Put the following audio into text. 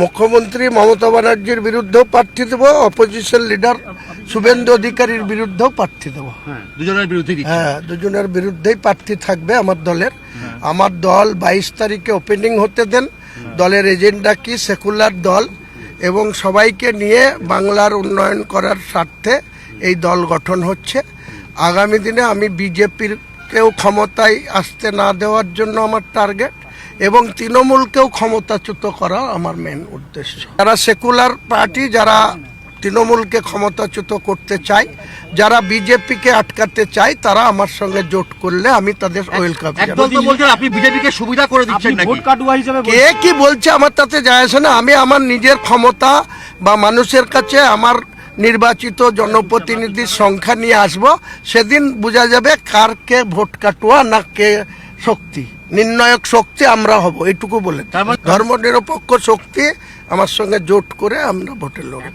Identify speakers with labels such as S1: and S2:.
S1: মুখ্যমন্ত্রী মমতা ব্যানার্জির বিরুদ্ধেও প্রার্থী দেবো, অপোজিশন লিডার শুভেন্দু অধিকারীর বিরুদ্ধেও প্রার্থী দেবো।
S2: দুজনের বিরুদ্ধে?
S1: হ্যাঁ, দুজনের বিরুদ্ধেই প্রার্থী থাকবে আমার দলের। আমার দল 22 তারিখে ওপেনিং হতে দেন। দলের এজেন্ডা কি, সেকুলার দল এবং সবাইকে নিয়ে বাংলার উন্নয়ন করার স্বার্থে এই দল গঠন হচ্ছে। আগামী দিনে আমি বিজেপিকেও ক্ষমতায় আসতে না দেওয়ার জন্য আমার টার্গেট, এবং তৃণমূলকেও ক্ষমতাচ্যুত করা আমার মেন উদ্দেশ্য। যারা সেকুলার পার্টি, যারা তৃণমূলকে ক্ষমতাচ্যুত করতে চায়, যারা বিজেপিকে আটকাতে চায়, তারা আমার সঙ্গে জোট করলে আমি তাদের ওয়েলকাম।
S2: আপনি বিজেপিকে সুবিধা করে দিচ্ছেন নাকি?
S1: কে কি বলছে আমার তাতে যায় আসে না। আমি আমার নিজের ক্ষমতা বা মানুষের কাছে আমার নির্বাচিত জনপ্রতিনিধির সংখ্যা নিয়ে আসব। সেদিন বোঝা যাবে কার কে ভোট কাটুয়া না কে শক্তি। নির্ণায়ক শক্তি আমরা হব, এটুকু বলে। ধর্মনিরপেক্ষ শক্তি আমার সঙ্গে জোট করে আমরা ভোটে লড়ব।